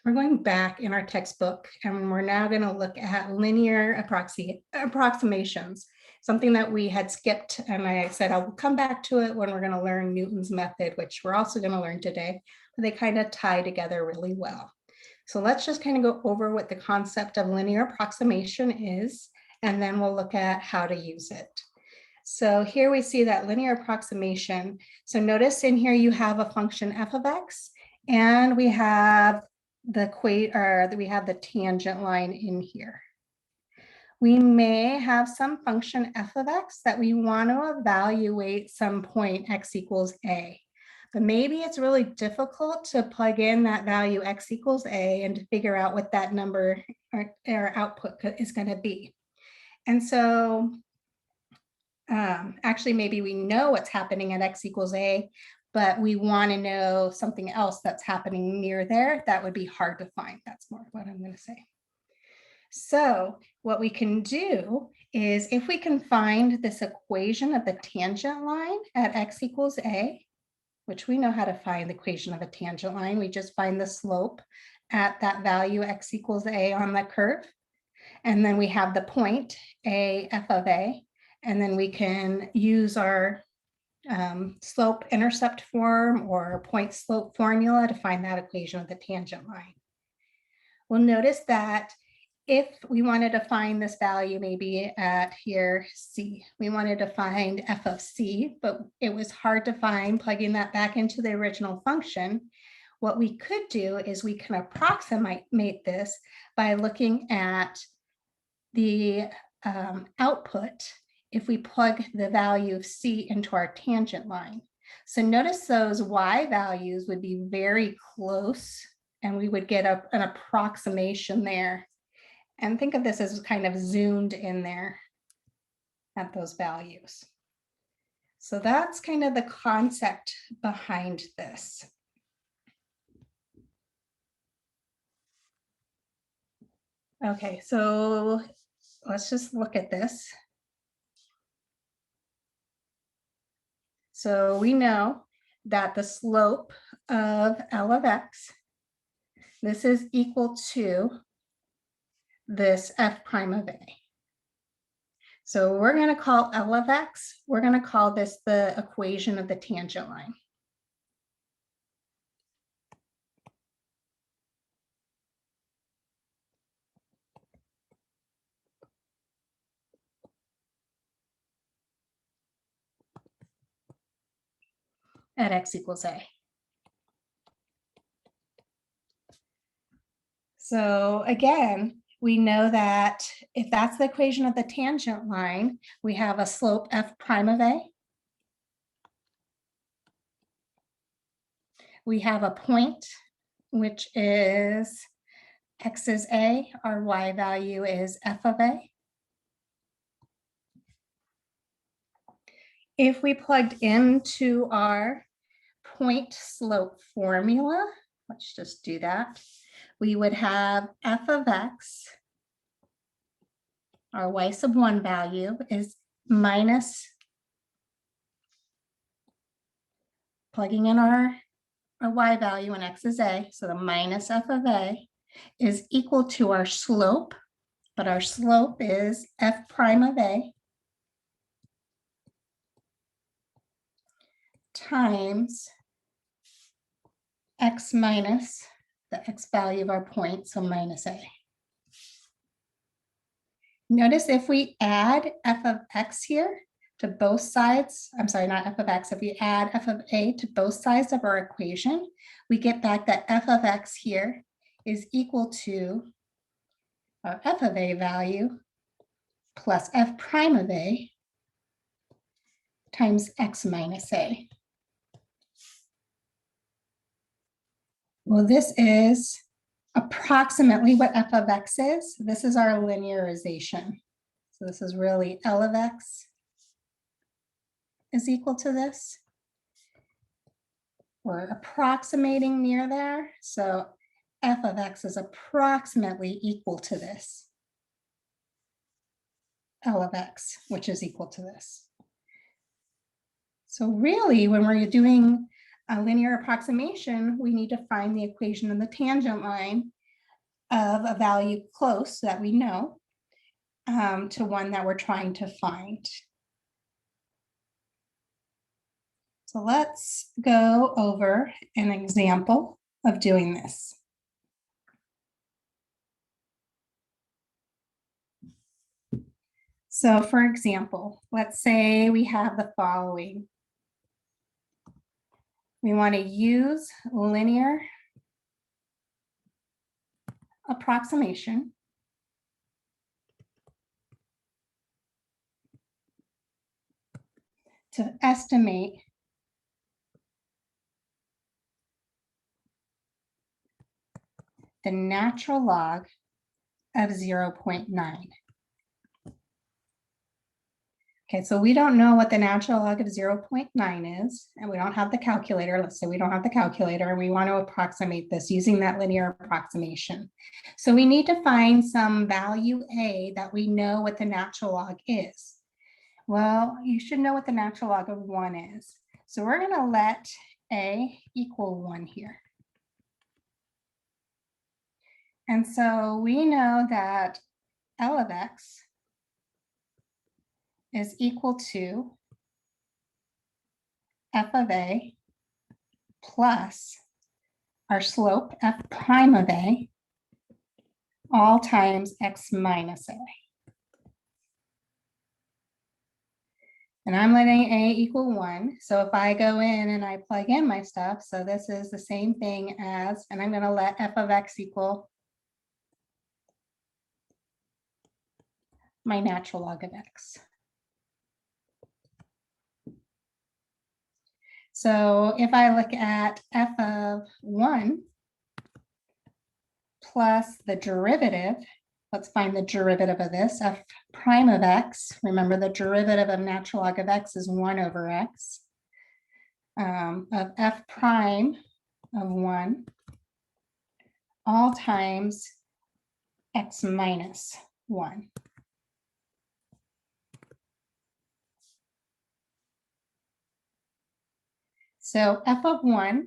we're going back in our textbook, and we're now going to look at linear approximations, something that we had skipped. And I said, I'll come back to it when we're going to learn Newton's method, which we're also going to learn today, but they kind of tie together really well. So let's just kind of go over what the concept of linear approximation is, and then we'll look at how to use it. So here we see that linear approximation. So notice in here you have a function f of x, and we have the tangent line in here. We may have some function f of x that we want to evaluate some point x equals a. But maybe it's really difficult to plug in that value x equals a and to figure out what that number or output is going to be. And so actually, maybe we know what's happening at x equals a, but we want to know something else that's happening near there. That would be hard to find. That's more what I'm going to say. So what we can do is if we can find this equation of the tangent line at x equals a, which we know how to find the equation of a tangent line, we just find the slope at that value x equals a on the curve. And then we have the point a f of a, and then we can use our slope intercept form or point slope formula to find that equation of the tangent line. We'll notice that if we wanted to find this value maybe at here c, we wanted to find f of c, but it was hard to find plugging that back into the original function. What we could do is we can approximate this by looking at the output if we plug the value of c into our tangent line. So notice those y values would be very close, and we would get an approximation there. And think of this as kind of zoomed in there at those values. So that's kind of the concept behind this. Okay, so let's just look at this. So we know that the slope of L of x, this is equal to this f prime of a. So we're going to call L of x, we're going to call this the equation of the tangent line. At x equals a. So again, we know that if that's the equation of the tangent line, we have a slope f prime of a. We have a point, which is x is a, our y value is f of a. If we plugged into our point slope formula, let's just do that, we would have f of x, our y sub 1 value is minus, plugging in our y value and x is a, so the minus f of a is equal to our slope, but our slope is f prime of a times x minus the x value of our point, so minus a. Notice if we add f of x here to both sides, I'm sorry, not f of x, if we add f of a to both sides of our equation, we get back that f of x here is equal to our f of a value plus f prime of a times x minus a. Well, this is approximately what f of x is. This is our linearization. So this is really L of x is equal to this. We're approximating near there. So f of x is approximately equal to this L of x, which is equal to this. So really, when we're doing a linear approximation, we need to find the equation of the tangent line of a value close that we know to one that we're trying to find. So let's go over an example of doing this. So for example, let's say we have the following. We want to use linear approximation to estimate the natural log of 0.9. Okay, so we don't know what the natural log of 0.9 is, and we don't have the calculator. Let's say we don't have the calculator, and we want to approximate this using that linear approximation. So we need to find some value A that we know what the natural log is. Well, you should know what the natural log of 1 is. So we're going to let A equal 1 here. And so we know that L of X is equal to F of A plus our slope F prime of A all times X minus A. And I'm letting A equal 1. So if I go in and I plug in my stuff, so this is the same thing as, and I'm going to let F of X equal my natural log of X. So if I look at F of 1 plus the derivative, let's find the derivative of this, F prime of X. Remember, the derivative of natural log of X is 1 over X, of F prime of 1, all times X minus 1. So F of 1,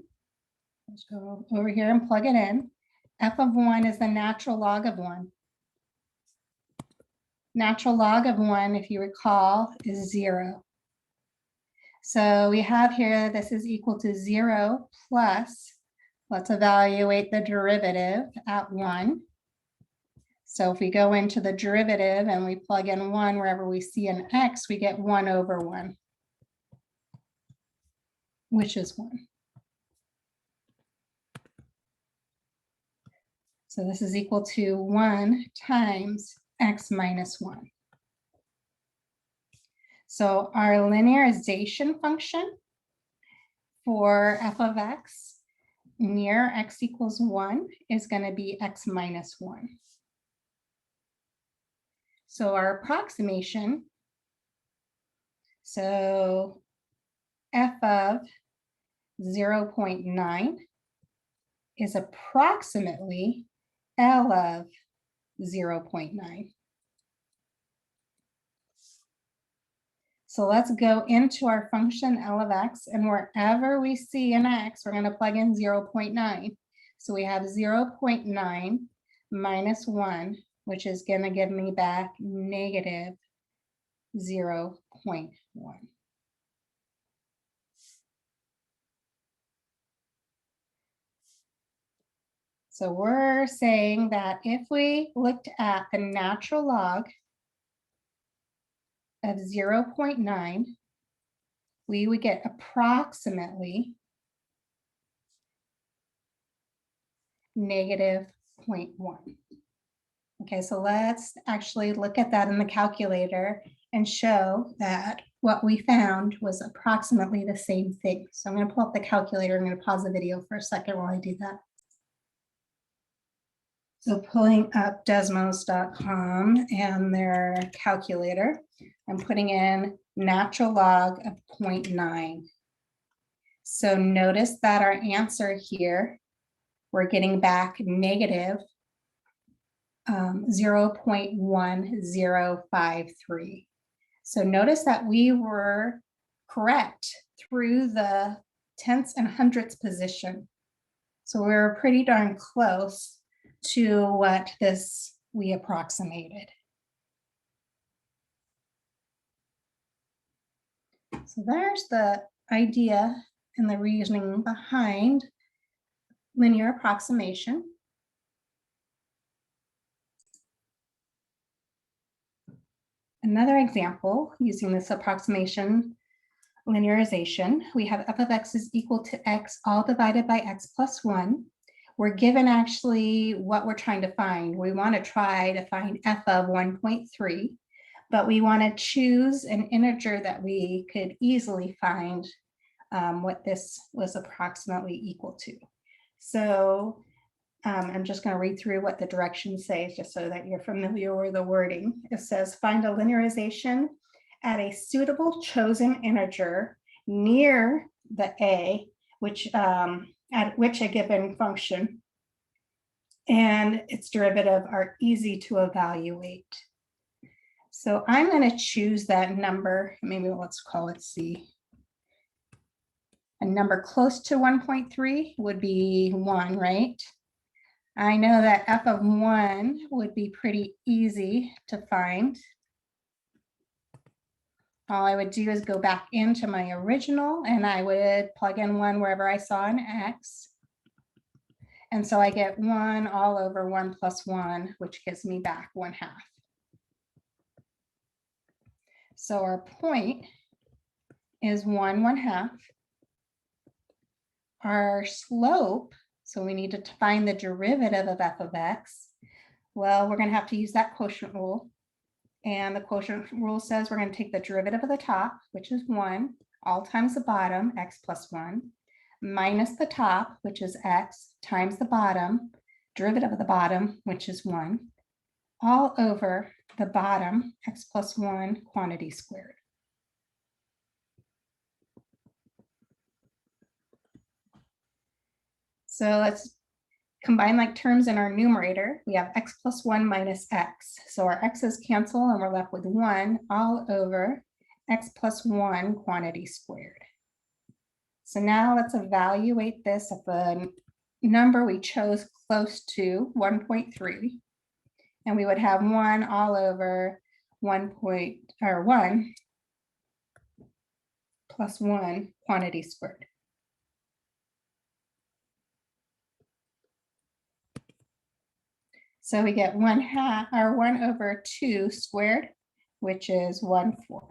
let's go over here and plug it in. F of 1 is the natural log of 1. Natural log of 1, if you recall, is 0. So we have here, this is equal to 0 plus, let's evaluate the derivative at 1. So if we go into the derivative and we plug in 1 wherever we see an X, we get 1 over 1, which is 1. So this is equal to 1 times X minus 1. So our linearization function for F of X near X equals 1 is going to be X minus 1. So our approximation, so F of 0.9 is approximately L of 0.9. So let's go into our function L of X, and wherever we see an X, we're going to plug in 0.9. So we have 0.9 minus 1, which is going to give me back negative 0.1. So we're saying that if we looked at the natural log of 0.9, we would get approximately negative 0.1. Okay, so let's actually look at that in the calculator and show that what we found was approximately the same thing. So I'm going to pull up the calculator. I'm going to pause the video for a second while I do that. So pulling up Desmos.com and their calculator, I'm putting in natural log of 0.9. So notice that our answer here, we're getting back negative 0.1053. So notice that we were correct through the tenths and hundredths position. So we're pretty darn close to what we approximated. So there's the idea and the reasoning behind linear approximation. Another example using this approximation linearization, we have f of x is equal to x all divided by x plus 1. We're given actually what we're trying to find. We want to try to find f of 1.3, but we want to choose an integer that we could easily find what this was approximately equal to. So I'm just going to read through what the directions say just so that you're familiar with the wording. It says find a linearization at a suitable chosen integer near the a, which at which a given function and its derivative are easy to evaluate. So I'm going to choose that number. Maybe let's call it C. A number close to 1.3 would be 1, right? I know that f of 1 would be pretty easy to find. All I would do is go back into my original and I would plug in 1 wherever I saw an x. And so I get 1 all over 1 plus 1, which gives me back 1/2. So our point is 1/1/2. Our slope, so we need to find the derivative of f of x. Well, we're going to have to use that quotient rule. And the quotient rule says we're going to take the derivative of the top, which is 1, all times the bottom, x plus 1, minus the top, which is x, times the bottom, derivative of the bottom, which is 1, all over the bottom, x plus 1 quantity squared. So let's combine like terms in our numerator. We have x plus 1 minus x. So our x's cancel and we're left with 1 all over x plus 1 quantity squared. So now let's evaluate this at the number we chose close to 1.3. And we would have 1 all over 1 plus 1 quantity squared. So we get 1/2 or 1 over 2 squared, which is 1/4.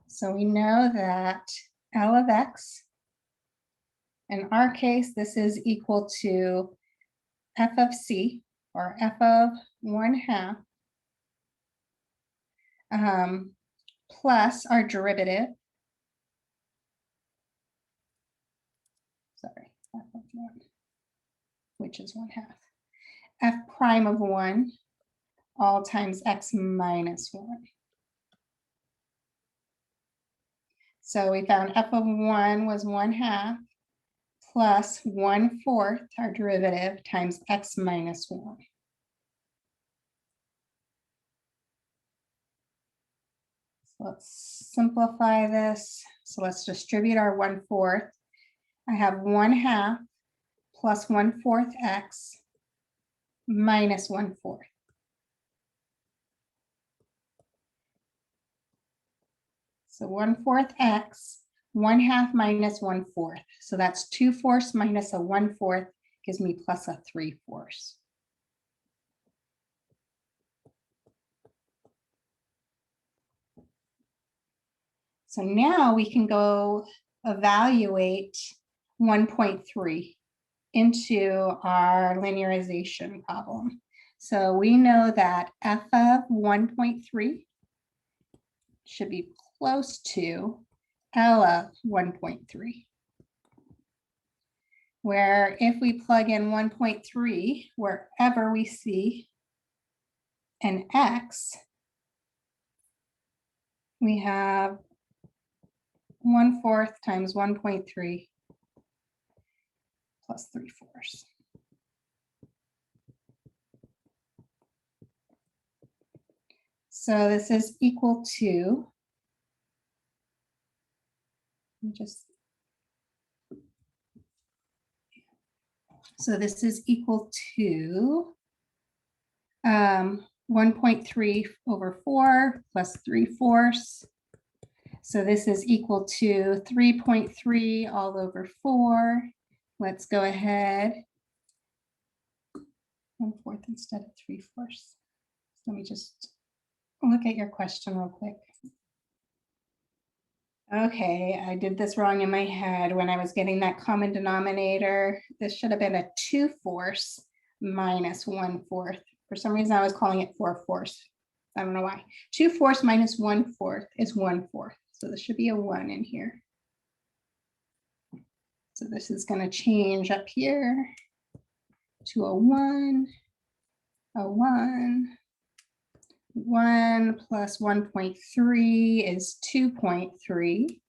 So we know that L of x, in our case, this is equal to f of c, or f of 1/2, plus our derivative. Sorry, f of 1, which is 1/2. F prime of 1, all times x minus 1. So we found f of 1 was 1/2 plus 1/4, our derivative, times x minus 1. So let's simplify this. So let's distribute our 1/4. I have 1/2 plus 1/4 x minus 1/4. So 1/4 x, 1/2 minus 1/4. So that's 2/4 minus a 1/4 gives me plus a 3/4. So now we can go evaluate 1.3 into our linearization problem. So we know that f of 1.3 should be close to L of 1.3, where if we plug in 1.3 wherever we see an x, we have 1/4 times 1.3 plus 3/4. So this is equal to So this is equal to 1.3 over 4 plus 3/4. So this is equal to 3.3 all over 4. Let's go ahead. 1/4 instead of 3/4. Let me just look at your question real quick. Okay, I did this wrong in my head when I was getting that common denominator. This should have been a 2/4 minus 1/4. For some reason, I was calling it 4/4. I don't know why. 2/4 minus 1/4 is 1/4. So this should be a 1 in here. So this is going to change up here to a 1, a 1. 1 plus 1.3 is 2.3.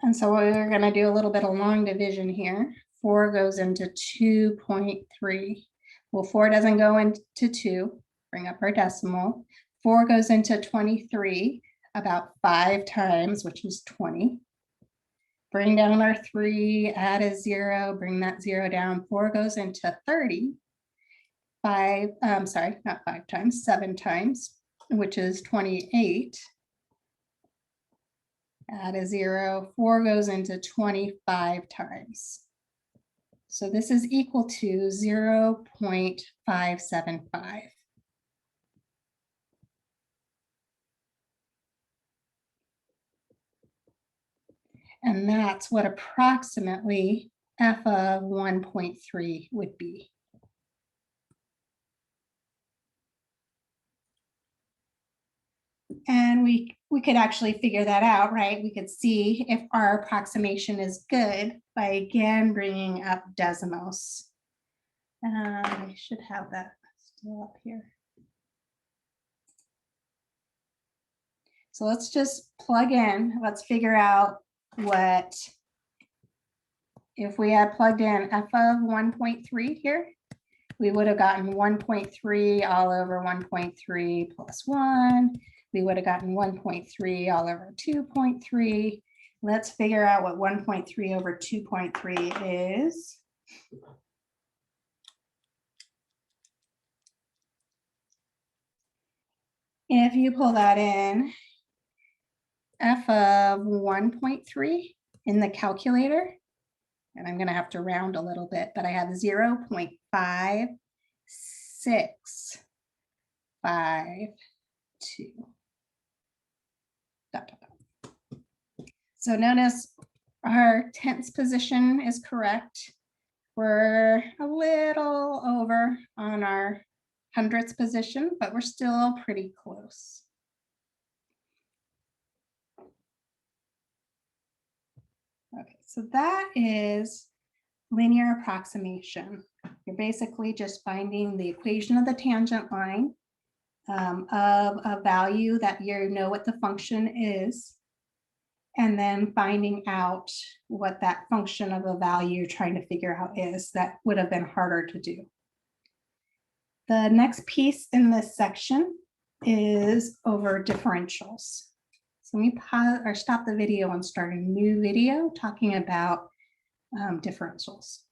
And so we're going to do a little bit of long division here. 4 goes into 2.3. Well, 4 doesn't go into 2. Bring up our decimal. 4 goes into 23 about 5 times, which is 20. Bring down our 3, add a 0, bring that 0 down. 4 goes into 30. 7 times, which is 28. Add a 0, 4 goes into 25 times. So this is equal to 0.575. And that's what approximately f of 1.3 would be. And we could actually figure that out, right? We could see if our approximation is good by again bringing up decimals. I should have that still up here. So let's just plug in. Let's figure out what, if we had plugged in f of 1.3 here, we would have gotten 1.3 all over 1.3 plus 1. We would have gotten 1.3 all over 2.3. Let's figure out what 1.3 over 2.3 is. If you pull that in, f of 1.3 in the calculator, and I'm going to have to round a little bit, but I have 0.5652. So notice our tenths position is correct. We're a little over on our hundredths position, but we're still pretty close. Okay, so that is linear approximation. You're basically just finding the equation of the tangent line of a value that you know what the function is, and then finding out what that function of a value you're trying to figure out is. That would have been harder to do. The next piece in this section is over differentials. So let me pause or stop the video and start a new video talking about differentials.